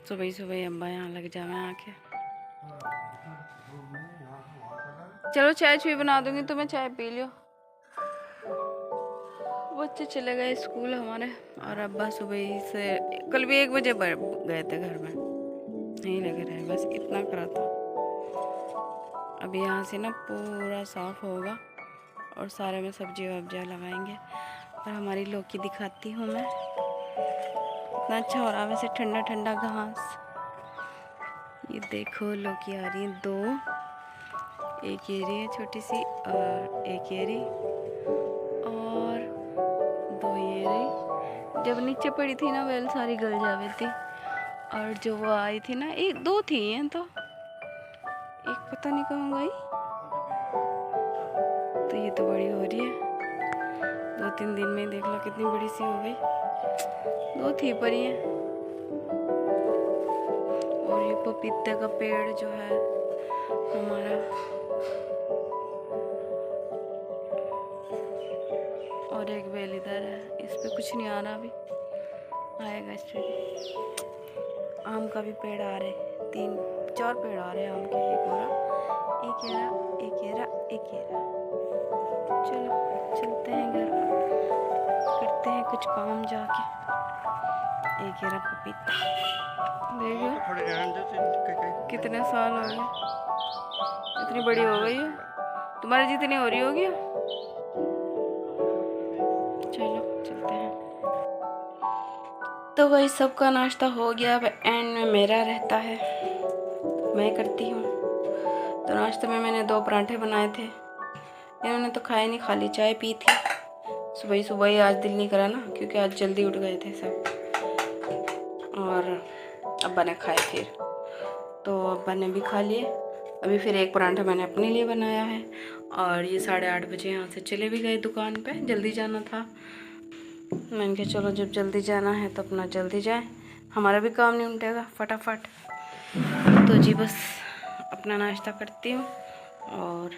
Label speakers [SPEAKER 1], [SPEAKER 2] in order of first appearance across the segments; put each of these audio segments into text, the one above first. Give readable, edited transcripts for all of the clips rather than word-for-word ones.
[SPEAKER 1] सुबह सुबह अब्बा यहाँ लग जावे आके। चलो चाय छुई बना दूंगी, तुम्हें चाय पी लियो। बच्चे चले गए स्कूल हमारे, और अब्बा सुबह से कल भी 1 बजे गए थे घर में, नहीं लगे रहे, बस इतना करा था। अभी यहाँ से ना पूरा साफ होगा और सारे में सब्जी वब्जियाँ लगाएंगे। और हमारी लौकी दिखाती हूँ मैं, इतना अच्छा हो रहा है वैसे, ठंडा ठंडा घास। ये देखो लौकी आ रही है 2, एक ये रही है छोटी सी और एक ये रही और 2 ये रही। जब नीचे पड़ी थी ना वेल सारी गल जावे थी, और जो वो आई थी ना 1-2 थी हैं, तो एक पता नहीं कहाँ गई। तो ये तो बड़ी हो रही है, 2-3 दिन में देख लो कितनी बड़ी सी हो गई। 2 थी पर ये। और ये पपीते का पेड़ जो है हमारा, और एक बेल इधर है, इस पे कुछ नहीं आ रहा, अभी आएगा इस पे भी। आम का भी पेड़ आ रहे, 3-4 पेड़ आ रहे हैं आम के, एक और एक ये रहा, एक ये रहा, एक ये रहा। चलो चलते हैं घर, करते हैं कुछ काम जाके। एक ये रहा पपीता, देखो कितने साल हो गए, इतनी बड़ी हो गई है, तुम्हारी जितनी हो रही होगी। चलो चलते हैं। तो वही सबका नाश्ता हो गया, अब एंड में मेरा रहता है, मैं करती हूँ। तो नाश्ते में मैंने 2 पराठे बनाए थे, इन्होंने तो खाए नहीं, खाली चाय पी थी। सुबह सुबह ही आज दिल नहीं करा ना, क्योंकि आज जल्दी उठ गए थे सब, और अब्बा ने खाए फिर, तो अब्बा ने भी खा लिए। अभी फिर एक पराठा मैंने अपने लिए बनाया है, और ये 8:30 बजे यहाँ से चले भी गए दुकान पे, जल्दी जाना था। मैंने कहा चलो जब जल्दी जाना है तो अपना जल्दी जाए, हमारा भी काम निपटेगा फटाफट। तो जी बस अपना नाश्ता करती हूँ। और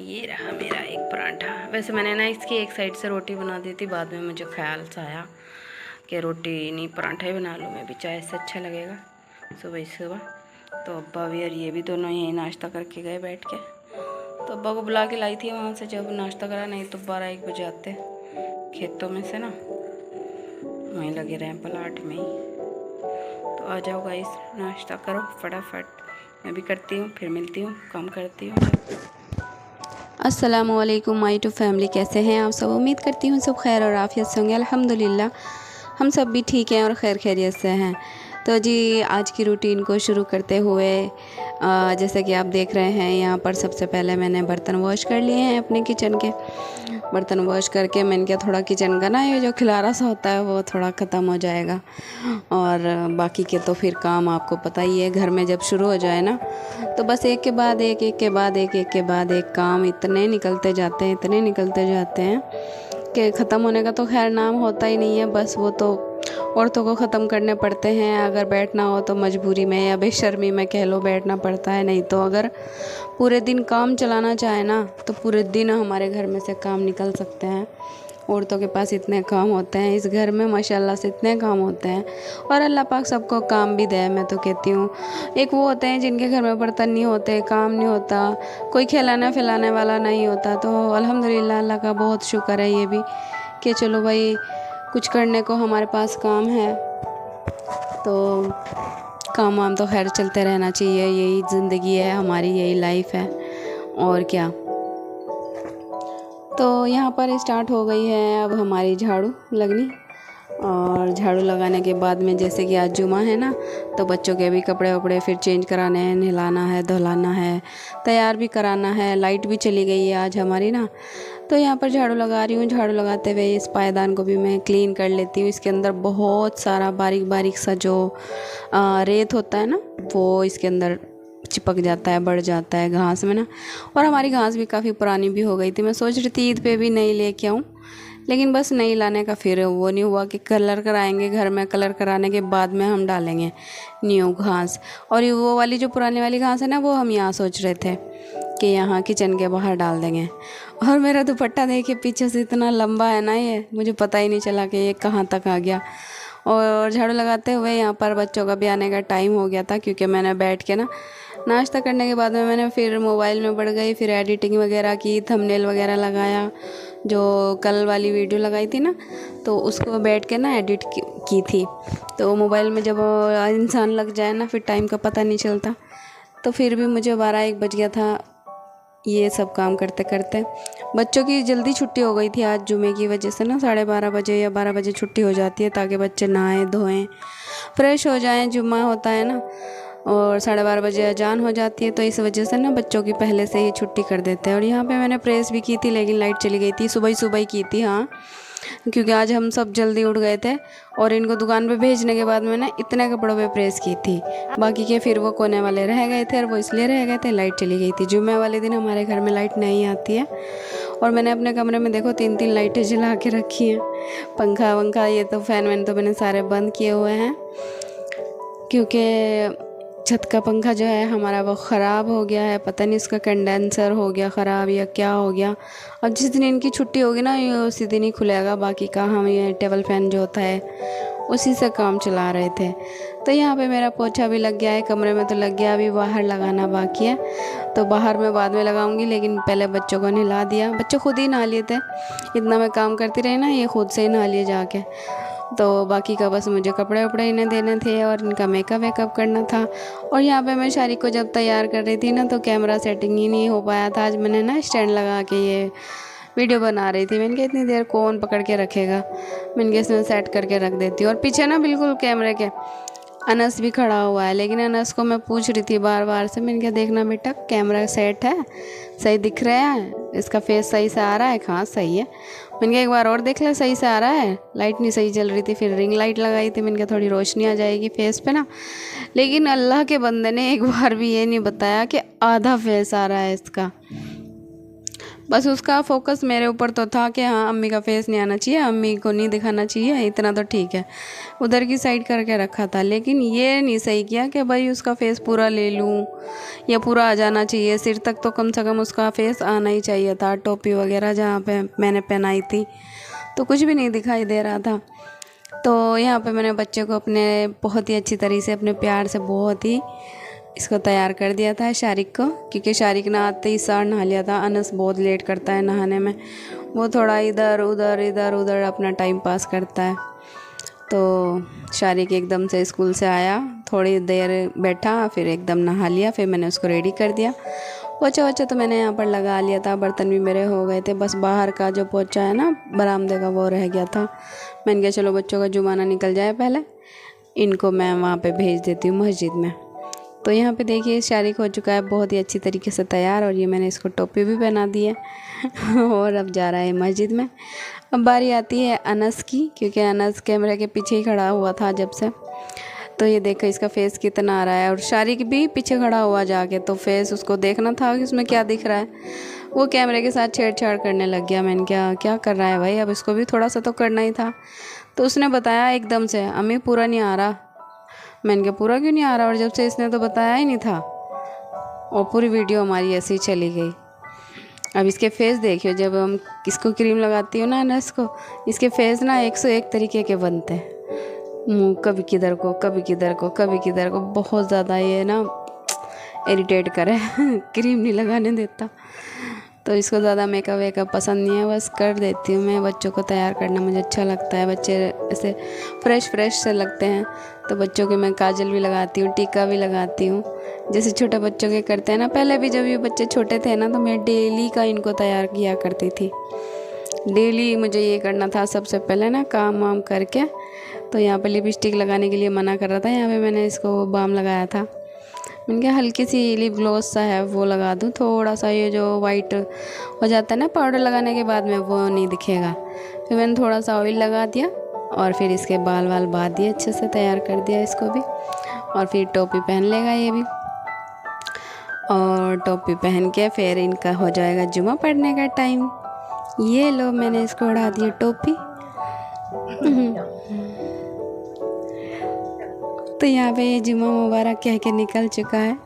[SPEAKER 1] ये रहा मेरा एक पराठा। वैसे मैंने ना इसकी एक साइड से रोटी बना दी थी, बाद में मुझे ख्याल सा आया कि रोटी नहीं पराठा ही बना लूँ मैं भी, चाय से अच्छा लगेगा सुबह सुबह। तो अब्बा भी और ये भी दोनों यहीं नाश्ता करके गए बैठ के। तो अब्बा को बुला के लाई थी वहाँ से, जब नाश्ता करा, नहीं तो 12-1 बजे आते खेतों में से ना, वहीं लगे रहे प्लाट में ही। तो आ जाओ गाइस, नाश्ता करो फटाफट, मैं भी करती हूँ, फिर मिलती हूँ, काम करती हूँ। अस्सलामुअलैकुम माय टू फैमिली, कैसे हैं आप सब? उम्मीद करती हूँ सब खैर और आफियत से होंगे। अल्हम्दुलिल्लाह हम सब भी ठीक हैं और खैर खैरियत से हैं। तो जी आज की रूटीन को शुरू करते हुए जैसे कि आप देख रहे हैं, यहाँ पर सबसे पहले मैंने बर्तन वॉश कर लिए हैं अपने किचन के। बर्तन वॉश करके मैंने क्या, थोड़ा किचन का ना ये जो खिलारा सा होता है वो थोड़ा ख़त्म हो जाएगा, और बाकी के तो फिर काम आपको पता ही है, घर में जब शुरू हो जाए ना तो बस एक के बाद एक, एक के बाद एक, एक के बाद एक काम इतने निकलते जाते हैं, इतने निकलते जाते हैं कि ख़त्म होने का तो खैर नाम होता ही नहीं है। बस वो तो औरतों को ख़त्म करने पड़ते हैं, अगर बैठना हो तो मजबूरी में या बेशर्मी में कह लो बैठना पड़ता है, नहीं तो अगर पूरे दिन काम चलाना चाहे ना तो पूरे दिन हमारे घर में से काम निकल सकते हैं। औरतों के पास इतने काम होते हैं इस घर में, माशाल्लाह से इतने काम होते हैं, और अल्लाह पाक सबको काम भी दे। मैं तो कहती हूँ, एक वो होते हैं जिनके घर में बर्तन नहीं होते, काम नहीं होता, कोई खिलाने खिलाने वाला नहीं होता, तो अल्हम्दुलिल्लाह अल्लाह का बहुत शुक्र है ये भी कि चलो भाई कुछ करने को हमारे पास काम है। तो काम वाम तो खैर चलते रहना चाहिए, यही ज़िंदगी है हमारी, यही लाइफ है, और क्या। तो यहाँ पर स्टार्ट हो गई है अब हमारी झाड़ू लगनी, और झाड़ू लगाने के बाद में जैसे कि आज जुमा है ना, तो बच्चों के भी कपड़े वपड़े फिर चेंज कराने हैं, नहलाना है, धुलाना है, तैयार भी कराना है। लाइट भी चली गई है आज हमारी ना, तो यहाँ पर झाड़ू लगा रही हूँ। झाड़ू लगाते हुए इस पायदान को भी मैं क्लीन कर लेती हूँ। इसके अंदर बहुत सारा बारीक बारीक सा जो रेत होता है ना, वो इसके अंदर चिपक जाता है, बढ़ जाता है घास में ना। और हमारी घास भी काफ़ी पुरानी भी हो गई थी, मैं सोच रही थी ईद पे भी नई लेके आऊँ, लेकिन बस नहीं लाने का फिर वो नहीं हुआ कि कलर कराएंगे घर में, कलर कराने के बाद में हम डालेंगे न्यू घास। और ये वो वाली जो पुरानी वाली घास है ना, वो हम यहाँ सोच रहे थे कि यहाँ किचन के बाहर डाल देंगे। और मेरा दुपट्टा देखिए पीछे से इतना लंबा है ना, ये मुझे पता ही नहीं चला कि ये कहाँ तक आ गया। और झाड़ू लगाते हुए यहाँ पर बच्चों का भी आने का टाइम हो गया था, क्योंकि मैंने बैठ के ना नाश्ता करने के बाद में मैंने फिर मोबाइल में बढ़ गई, फिर एडिटिंग वगैरह की, थंबनेल वगैरह लगाया, जो कल वाली वीडियो लगाई थी ना तो उसको बैठ के ना एडिट की थी। तो मोबाइल में जब इंसान लग जाए ना फिर टाइम का पता नहीं चलता। तो फिर भी मुझे 12-1 बज गया था ये सब काम करते करते। बच्चों की जल्दी छुट्टी हो गई थी आज जुमे की वजह से ना, 12:30 बजे या 12 बजे छुट्टी हो जाती है, ताकि बच्चे नहाएं धोएं फ्रेश हो जाएं। जुम्मा होता है ना, और 12:30 बजे अजान हो जाती है, तो इस वजह से ना बच्चों की पहले से ही छुट्टी कर देते हैं। और यहाँ पे मैंने प्रेस भी की थी, लेकिन लाइट चली गई थी, सुबह ही की थी हाँ, क्योंकि आज हम सब जल्दी उठ गए थे। और इनको दुकान पे भेजने के बाद मैंने इतने कपड़ों पे प्रेस की थी, बाकी के फिर वो कोने वाले रह गए थे, और वो इसलिए रह गए थे लाइट चली गई थी। जुम्मे वाले दिन हमारे घर में लाइट नहीं आती है। और मैंने अपने कमरे में देखो 3-3 लाइटें जला के रखी हैं। पंखा वंखा ये तो फ़ैन वैन तो मैंने सारे बंद किए हुए हैं, क्योंकि छत का पंखा जो है हमारा वो ख़राब हो गया है। पता नहीं उसका कंडेंसर हो गया ख़राब या क्या हो गया। अब जिस दिन इनकी छुट्टी होगी ना ये उसी दिन ही खुलेगा। बाकी का हम ये टेबल फ़ैन जो होता है उसी से काम चला रहे थे। तो यहाँ पे मेरा पोछा भी लग गया है, कमरे में तो लग गया, अभी बाहर लगाना बाकी है। तो बाहर मैं बाद में लगाऊंगी, लेकिन पहले बच्चों को नहला दिया। बच्चे खुद ही नहा लिए थे, इतना मैं काम करती रही ना, ये खुद से ही नहा लिए जाके। तो बाकी का बस मुझे कपड़े वपड़े इन्हें देने थे और इनका मेकअप वेकअप करना था। और यहाँ पे मैं शारिक को जब तैयार कर रही थी ना तो कैमरा सेटिंग ही नहीं हो पाया था। आज मैंने ना स्टैंड लगा के ये वीडियो बना रही थी। मैंने कहा इतनी देर कौन पकड़ के रखेगा, मैंने कहा इसमें सेट करके रख देती हूँ। और पीछे ना बिल्कुल कैमरे के अनस भी खड़ा हुआ है, लेकिन अनस को मैं पूछ रही थी बार बार से, मैंने कहा देखना बेटा कैमरा सेट है, सही दिख रहा है, इसका फेस सही से आ रहा है। हाँ सही है। मैंने कहा एक बार और देख ले सही से आ रहा है। लाइट नहीं सही जल रही थी, फिर रिंग लाइट लगाई थी, मैंने कहा थोड़ी रोशनी आ जाएगी फेस पे ना। लेकिन अल्लाह के बंदे ने एक बार भी ये नहीं बताया कि आधा फेस आ रहा है इसका। बस उसका फोकस मेरे ऊपर तो था कि हाँ अम्मी का फेस नहीं आना चाहिए, अम्मी को नहीं दिखाना चाहिए, इतना तो ठीक है, उधर की साइड करके रखा था। लेकिन ये नहीं सही किया कि भाई उसका फेस पूरा ले लूँ या पूरा आ जाना चाहिए, सिर तक तो कम से कम उसका फेस आना ही चाहिए था। टोपी वगैरह जहाँ पे मैंने पहनाई थी तो कुछ भी नहीं दिखाई दे रहा था। तो यहाँ पे मैंने बच्चे को अपने बहुत ही अच्छी तरीके से अपने प्यार से बहुत ही इसको तैयार कर दिया था शारिक को, क्योंकि शारिक ना आते ही सार नहा लिया था। अनस बहुत लेट करता है नहाने में, वो थोड़ा इधर उधर अपना टाइम पास करता है। तो शारिक एकदम से स्कूल से आया, थोड़ी देर बैठा, फिर एकदम नहा लिया, फिर मैंने उसको रेडी कर दिया। पोछा वोछा तो मैंने यहाँ पर लगा लिया था, बर्तन भी मेरे हो गए थे, बस बाहर का जो पोछा है ना बरामदे का वो रह गया था। मैंने कहा चलो बच्चों का जुमाना निकल जाए पहले, इनको मैं वहाँ पे भेज देती हूँ मस्जिद में। तो यहाँ पे देखिए शारिक हो चुका है बहुत ही अच्छी तरीके से तैयार, और ये मैंने इसको टोपी भी पहना दी है और अब जा रहा है मस्जिद में। अब बारी आती है अनस की, क्योंकि अनस कैमरे के पीछे ही खड़ा हुआ था जब से। तो ये देखो इसका फेस कितना आ रहा है, और शारिक भी पीछे खड़ा हुआ जाके, तो फेस उसको देखना था कि उसमें क्या दिख रहा है। वो कैमरे के साथ छेड़छाड़ करने लग गया। मैंने क्या कर रहा है भाई, अब इसको भी थोड़ा सा तो करना ही था। तो उसने बताया एकदम से अम्मी पूरा नहीं आ रहा। मैंने कहा पूरा क्यों नहीं आ रहा, और जब से इसने तो बताया ही नहीं था, और पूरी वीडियो हमारी ऐसे ही चली गई। अब इसके फेस देखियो, जब हम इसको क्रीम लगाती हो ना अनस को, इसके फेस ना 101 तरीके के बनते हैं। मुँह कभी किधर को कभी किधर को कभी किधर को, बहुत ज़्यादा ये ना इरिटेट करे क्रीम नहीं लगाने देता। तो इसको ज़्यादा मेकअप वेकअप पसंद नहीं है, बस कर देती हूँ मैं। बच्चों को तैयार करना मुझे अच्छा लगता है, बच्चे ऐसे फ्रेश से लगते हैं। तो बच्चों के मैं काजल भी लगाती हूँ, टीका भी लगाती हूँ, जैसे छोटे बच्चों के करते हैं ना। पहले भी जब ये बच्चे छोटे थे ना तो मैं डेली का इनको तैयार किया करती थी। डेली मुझे ये करना था सबसे पहले ना काम वाम करके। तो यहाँ पर लिपस्टिक लगाने के लिए मना कर रहा था, यहाँ पर मैंने इसको बाम लगाया था। मैंने कहा हल्की सी लिप ग्लॉस सा है वो लगा दूँ, थोड़ा सा ये जो वाइट हो जाता है ना पाउडर लगाने के बाद में वो नहीं दिखेगा। फिर मैंने थोड़ा सा ऑयल लगा दिया, और फिर इसके बाल वाल बांध दिए, अच्छे से तैयार कर दिया इसको भी। और फिर टोपी पहन लेगा ये भी, और टोपी पहन के फिर इनका हो जाएगा जुमा पढ़ने का टाइम। ये लो मैंने इसको उड़ा दी टोपी। तो यहाँ पे ये जुम्मा मुबारक कह के निकल चुका है।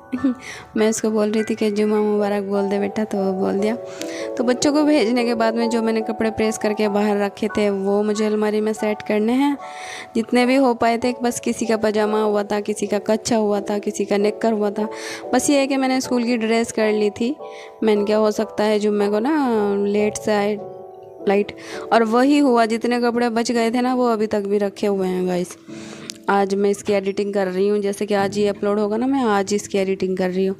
[SPEAKER 1] मैं उसको बोल रही थी कि जुम्मा मुबारक बोल दे बेटा, तो वो बोल दिया। तो बच्चों को भेजने के बाद में जो मैंने कपड़े प्रेस करके बाहर रखे थे वो मुझे अलमारी में सेट करने हैं, जितने भी हो पाए थे। बस किसी का पजामा हुआ था, किसी का कच्छा हुआ था, किसी का नेकर हुआ था। बस ये है कि मैंने स्कूल की ड्रेस कर ली थी। मैंने क्या हो सकता है जुम्मे को ना लेट से आए लाइट, और वही हुआ। जितने कपड़े बच गए थे ना वो अभी तक भी रखे हुए हैं गाइस। आज मैं इसकी एडिटिंग कर रही हूँ, जैसे कि आज ये अपलोड होगा ना, मैं आज इसकी एडिटिंग कर रही हूँ।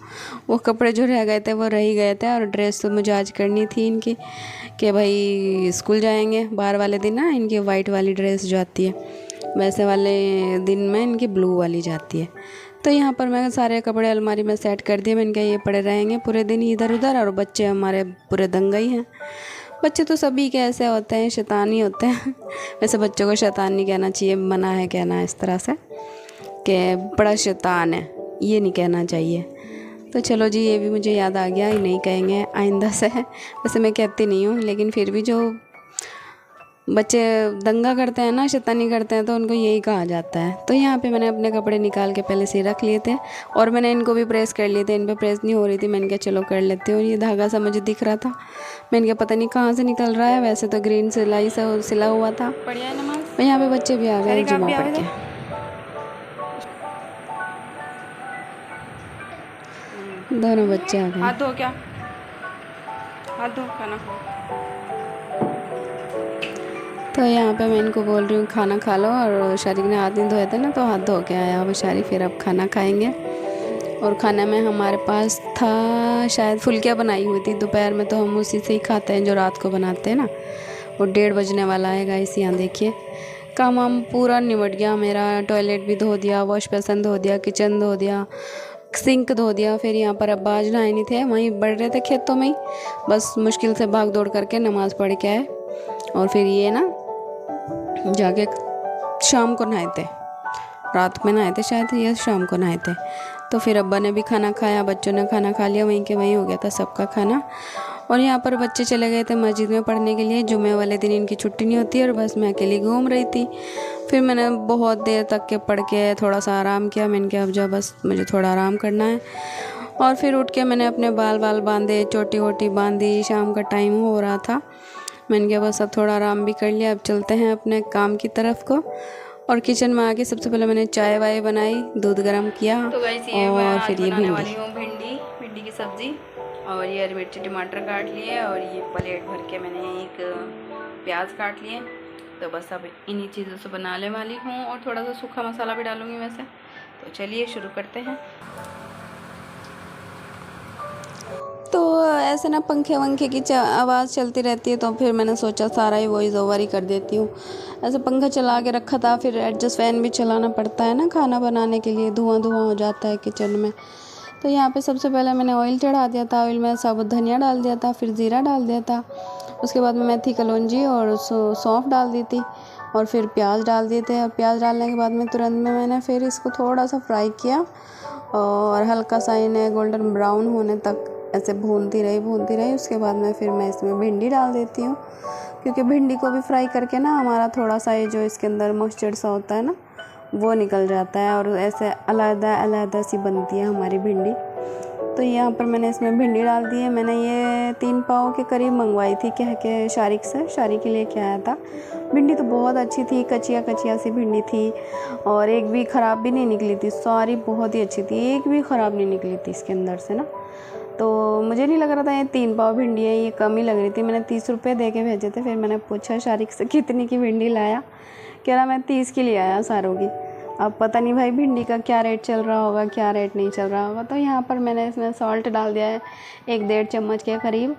[SPEAKER 1] वो कपड़े जो रह गए थे वो रह ही गए थे, और ड्रेस तो मुझे आज करनी थी इनकी, कि भाई स्कूल जाएंगे बाहर वाले दिन ना, इनकी वाइट वाली ड्रेस जो आती है, वैसे वाले दिन में इनकी ब्लू वाली जाती है। तो यहाँ पर मैं सारे कपड़े अलमारी में सेट कर दिए। मैंने कहा ये पड़े रहेंगे पूरे दिन इधर उधर, और बच्चे हमारे पूरे दंगई हैं। बच्चे तो सभी के ऐसे होते हैं, शैतानी होते हैं। वैसे बच्चों को शैतान नहीं कहना चाहिए, मना है कहना इस तरह से कि बड़ा शैतान है, ये नहीं कहना चाहिए। तो चलो जी, ये भी मुझे याद आ गया, ये नहीं कहेंगे आइंदा से। वैसे मैं कहती नहीं हूँ, लेकिन फिर भी जो बच्चे दंगा करते हैं ना, शैतानी करते हैं, तो उनको यही कहा जाता है। तो यहाँ पे मैंने अपने कपड़े निकाल के पहले से रख लिए थे, और मैंने इनको भी प्रेस कर लिए थे। इन पे प्रेस नहीं हो रही थी, मैंने कहा चलो कर लेती हूँ। ये धागा सा मुझे दिख रहा था, मैंने कहा पता नहीं कहाँ से निकल रहा है। वैसे तो ग्रीन सिलाई से सिला हुआ था। बढ़िया नमाज। और यहाँ पे बच्चे भी आ गए जुमा पढ़ के। दोनों बच्चे आ गए।
[SPEAKER 2] हाथ धो, क्या हाथ धो, खाना खाओ।
[SPEAKER 1] तो यहाँ पे मैं इनको बोल रही हूँ खाना खा लो, और शारिक ने हाथ नहीं धोए थे ना, तो हाथ धो के आया वो शारिक। फिर अब खाना खाएंगे। और खाना में हमारे पास था शायद फुल्कियाँ बनाई हुई थी दोपहर में, तो हम उसी से ही खाते हैं जो रात को बनाते हैं ना। वो 1:30 बजने वाला है गाइस। यहाँ देखिए काम वाम पूरा निपट गया मेरा। टॉयलेट भी धो दिया, वॉश बेसन धो दिया, किचन धो दिया, सिंक धो दिया। फिर यहाँ पर अब आज नहाए नहीं थे, वहीं बढ़ रहे थे खेतों में ही। बस मुश्किल से भाग दौड़ करके नमाज़ पढ़ के आए, और फिर ये ना जाके शाम को नहाए थे। रात में नहाए थे शायद, या शाम को नहाए थे। तो फिर अब्बा ने भी खाना खाया, बच्चों ने खाना खा लिया, वहीं के वहीं हो गया था सबका खाना। और यहाँ पर बच्चे चले गए थे मस्जिद में पढ़ने के लिए। जुमे वाले दिन इनकी छुट्टी नहीं होती, और बस मैं अकेली घूम रही थी। फिर मैंने बहुत देर तक के पढ़ के थोड़ा सा आराम किया। मैंने कहा अब जा, बस मुझे थोड़ा आराम करना है। और फिर उठ के मैंने अपने बाल बांधे, चोटी वोटी बांधी। शाम का टाइम हो रहा था, मैंने कहा बस अब थोड़ा आराम भी कर लिया, अब चलते हैं अपने काम की तरफ को। और किचन में आके सबसे पहले मैंने चाय वाय बनाई, दूध गर्म किया।
[SPEAKER 2] तो गाइस ये
[SPEAKER 1] और
[SPEAKER 2] मैं
[SPEAKER 1] फिर
[SPEAKER 2] आज
[SPEAKER 1] ये
[SPEAKER 2] बनाने वाली हूँ भिंडी की सब्ज़ी। और ये हरी मिर्ची टमाटर काट लिए, और ये प्लेट भर के मैंने एक प्याज काट लिए। तो बस अब इन्हीं चीज़ों से बनाने वाली हूँ, और थोड़ा सा सूखा मसाला भी डालूँगी वैसे। तो चलिए शुरू करते हैं।
[SPEAKER 1] तो ऐसे ना पंखे वंखे की आवाज़ चलती रहती है, तो फिर मैंने सोचा सारा ही वॉइस ओवर ही कर देती हूँ। ऐसे पंखा चला के रखा था, फिर एडजस्ट फैन भी चलाना पड़ता है ना खाना बनाने के लिए, धुआं हो जाता है किचन में। तो यहाँ पे सबसे पहले मैंने ऑयल चढ़ा दिया था, ऑयल में साबुत धनिया डाल दिया था, फिर ज़ीरा डाल दिया था। उसके बाद में मेथी कलौंजी और सौंफ डाल दी थी, और फिर प्याज डाल दिए थे। और प्याज डालने के बाद में तुरंत में मैंने फिर इसको थोड़ा सा फ्राई किया, और हल्का सा इन्हें गोल्डन ब्राउन होने तक ऐसे भूनती रही। उसके बाद में फिर मैं इसमें भिंडी डाल देती हूँ, क्योंकि भिंडी को भी फ्राई करके ना हमारा थोड़ा सा ये जो इसके अंदर मॉइस्चर सा होता है ना, वो निकल जाता है, और ऐसे अलग सी बनती है हमारी भिंडी। तो यहाँ पर मैंने इसमें भिंडी डाल दी है। मैंने ये 3 पाव के करीब मंगवाई थी कह के शारिक से, शारिक के लेके आया था। भिंडी तो बहुत अच्छी थी, कचिया सी भिंडी थी, और एक भी ख़राब भी नहीं निकली थी। सारी बहुत ही अच्छी थी, एक भी ख़राब नहीं निकली थी इसके अंदर से ना। तो मुझे नहीं लग रहा था ये 3 पाव भिंडी है, ये कम ही लग रही थी। मैंने 30 रुपये दे के भेजे थे। फिर मैंने पूछा शारिक से कितने की भिंडी लाया, कह रहा मैं 30 की ले आया सारों की। अब पता नहीं भाई भिंडी का क्या रेट चल रहा होगा, क्या रेट नहीं चल रहा होगा। तो यहाँ पर मैंने इसमें सॉल्ट डाल दिया है 1-1.5 चम्मच के करीब।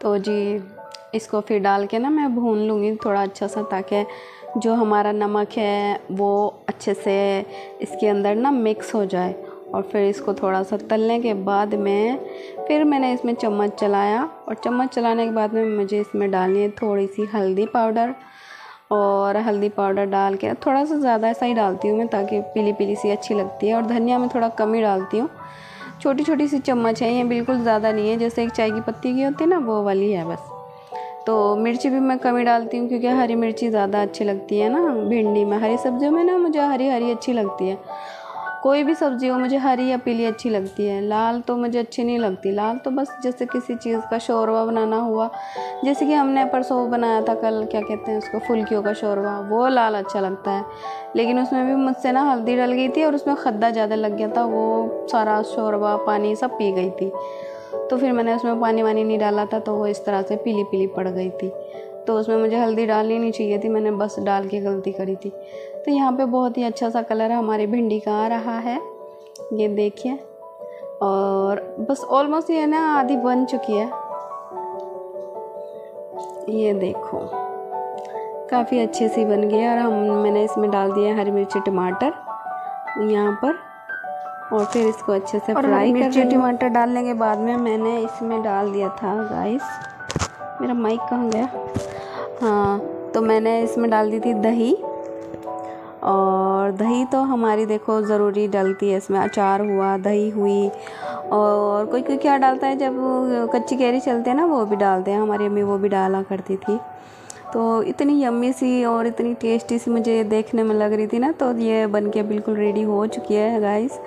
[SPEAKER 1] तो जी इसको फिर डाल के ना मैं भून लूँगी थोड़ा अच्छा सा, ताकि जो हमारा नमक है वो अच्छे से इसके अंदर ना मिक्स हो जाए। और फिर इसको थोड़ा सा तलने के बाद में फिर मैंने इसमें चम्मच चलाया, और चम्मच चलाने के बाद में मुझे इसमें डालनी है थोड़ी सी हल्दी पाउडर। और हल्दी पाउडर डाल के थोड़ा सा ज़्यादा ऐसा ही डालती हूँ मैं, ताकि पीली पीली सी अच्छी लगती है। और धनिया में थोड़ा कम ही डालती हूँ, छोटी छोटी सी चम्मच है ये, बिल्कुल ज़्यादा नहीं है, जैसे एक चाय की पत्ती की होती है ना, वो वाली है बस। तो मिर्ची भी मैं कम ही डालती हूँ क्योंकि हरी मिर्ची ज़्यादा अच्छी लगती है ना भिंडी में। हरी सब्जियों में ना मुझे हरी हरी अच्छी लगती है, कोई भी सब्ज़ी हो मुझे हरी या पीली अच्छी लगती है, लाल तो मुझे अच्छी नहीं लगती। लाल तो बस जैसे किसी चीज़ का शोरबा बनाना हुआ, जैसे कि हमने परसों बनाया था कल, क्या कहते हैं उसको, फुल्कियों का शोरबा, वो लाल अच्छा लगता है। लेकिन उसमें भी मुझसे ना हल्दी डल गई थी और उसमें खद्दा ज़्यादा लग गया था, वो सारा शोरबा पानी सब पी गई थी। तो फिर मैंने उसमें पानी वानी नहीं डाला था, तो वो इस तरह से पीली पीली पड़ गई थी। तो उसमें मुझे हल्दी डालनी नहीं चाहिए थी, मैंने बस डाल के गलती करी थी। तो यहाँ पे बहुत ही अच्छा सा कलर हमारी भिंडी का आ रहा है, ये देखिए। और बस ऑलमोस्ट ये ना आधी बन चुकी है, ये देखो काफ़ी अच्छी सी बन गई है। और मैंने इसमें डाल दिया हरी मिर्ची टमाटर यहाँ पर, और फिर इसको अच्छे से फ्राई कर मिर्ची टमाटर डालने के बाद में मैंने इसमें डाल दिया था, गाइस मेरा माइक कहाँ गया, हाँ, तो मैंने इसमें डाल दी थी दही। और दही तो हमारी देखो ज़रूरी डलती है इसमें, अचार हुआ, दही हुई, और कोई कोई क्या डालता है जब कच्ची कैरी चलते हैं ना वो भी डालते हैं, हमारी अम्मी वो भी डाला करती थी। तो इतनी यम्मी सी और इतनी टेस्टी सी मुझे देखने में लग रही थी ना, तो ये बन के बिल्कुल रेडी हो चुकी है गाइस।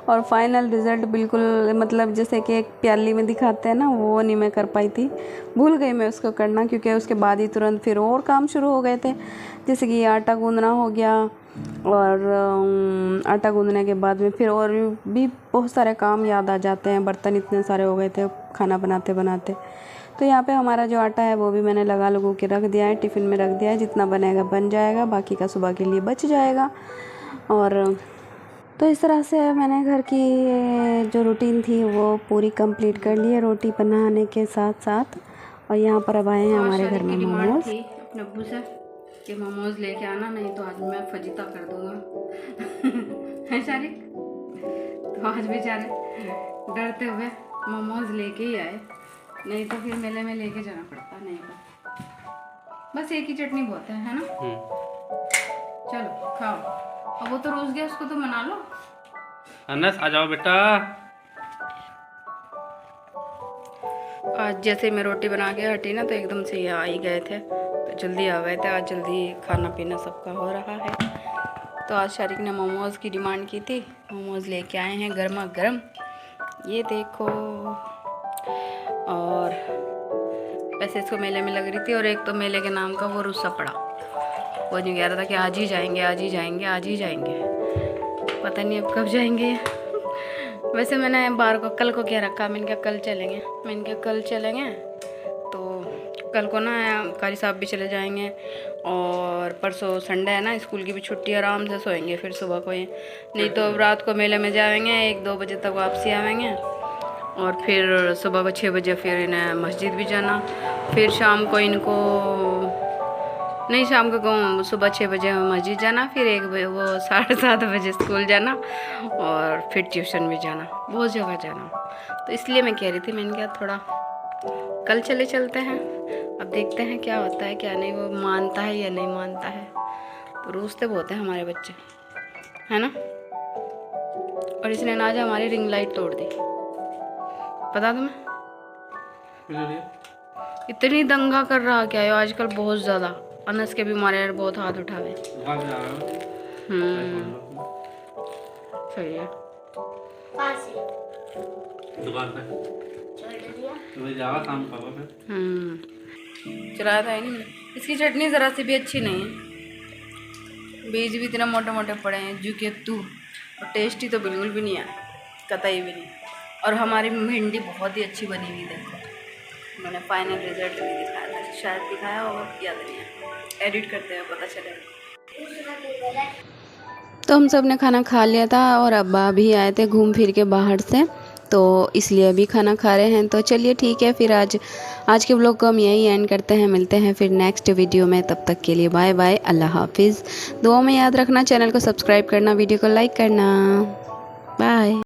[SPEAKER 1] और फाइनल रिज़ल्ट बिल्कुल मतलब जैसे कि एक प्याली में दिखाते हैं ना, वो नहीं मैं कर पाई थी, भूल गई मैं उसको करना, क्योंकि उसके बाद ही तुरंत फिर और काम शुरू हो गए थे, जैसे कि आटा गूंदना हो गया, और आटा गूंदने के बाद में फिर और भी बहुत सारे काम याद आ जाते हैं, बर्तन इतने सारे हो गए थे खाना बनाते बनाते। तो यहाँ पे हमारा जो आटा है वो भी मैंने लगू के रख दिया है, टिफ़िन में रख दिया है, जितना बनेगा बन जाएगा, बाकी का सुबह के लिए बच जाएगा। और तो इस तरह से मैंने घर की जो रूटीन थी वो पूरी कंप्लीट कर ली है रोटी बनाने के साथ साथ। और यहाँ पर अब आए हैं हमारे घर में मोमोज।
[SPEAKER 2] अपने अब्बू से कि मोमोज लेके आना, नहीं तो आज मैं फजीता कर दूँगा है शारिक। तो आज बेचारे डरते हुए मोमोज लेके ही आए, नहीं तो फिर मेले में लेके जाना पड़ता, नहीं तो बस एक ही चटनी बहुत है ना। चलो खाओ, अब वो तो रोज गया, उसको तो मना लो।
[SPEAKER 3] अनस आ जाओ बेटा।
[SPEAKER 2] आज जैसे मैं रोटी बना के हटी ना, तो एकदम से ये आ ही गए थे, तो जल्दी आ गए थे। आज जल्दी खाना पीना सबका हो रहा है। तो आज शारिक ने मोमोज़ की डिमांड की थी, मोमोज़ लेके आए हैं गर्मा गर्म, ये देखो। और वैसे इसको मेले में लग रही थी, और एक तो मेले के नाम का वो रुस्सा पड़ा, वो नहीं कह रहा था कि आज ही जाएंगे आज ही जाएंगे आज ही जाएंगे, पता नहीं अब कब जाएंगे। वैसे मैंने बार को कल को क्या रखा, मैंने कहा कल चलेंगे, मैंने कहा कल चलेंगे। तो कल को ना कारी साहब भी चले जाएंगे, और परसों संडे है ना, स्कूल की भी छुट्टी, आराम से सोएंगे फिर सुबह को ही, नहीं तो रात को मेले में जाएंगे, 1-2 बजे तक वापसी आवेंगे, और फिर सुबह को 6 बजे फिर इन्हें मस्जिद भी जाना, फिर शाम को इनको नहीं, शाम को सुबह 6 बजे मस्जिद जाना, फिर 1 बजे वो 7:30 बजे स्कूल जाना, और फिर ट्यूशन भी जाना, बहुत जगह जाना। तो इसलिए मैं कह रही थी, मैंने कहा थोड़ा कल चलते हैं, अब देखते हैं क्या होता है क्या नहीं, वो मानता है या नहीं मानता है। तो रोज़ते बहुत हैं हमारे बच्चे, है ना। और इसने ना आज हमारी रिंग लाइट तोड़ दी, पता तुम्हें, इतनी दंगा कर रहा क्या है आजकल, बहुत ज़्यादा। अनस के भी मारे बहुत हाथ उठावे। सही है।
[SPEAKER 3] दुकान पे
[SPEAKER 2] चलाया था ही नहीं। इसकी चटनी ज़रा सी भी अच्छी नहीं है, बीज भी इतना मोटे मोटे पड़े हैं जो कि तू, और टेस्टी तो बिल्कुल भी नहीं है, कतई भी नहीं। और हमारी भिंडी बहुत ही अच्छी बनी हुई, देखो मैंने फाइनल रिजल्ट भी दिखाया था, शायद दिखाया होगा, याद नहीं है, एडिट करते हुए पता चलेगा।
[SPEAKER 1] तो हम सब ने खाना खा लिया था, और अब्बा भी आए थे घूम फिर के बाहर से, तो इसलिए अभी खाना खा रहे हैं। तो चलिए ठीक है, फिर आज के व्लॉग को हम यही एंड करते हैं, मिलते हैं फिर नेक्स्ट वीडियो में, तब तक के लिए बाय बाय, अल्लाह हाफिज़। दुआ में याद रखना, चैनल को सब्सक्राइब करना, वीडियो को लाइक करना, बाय।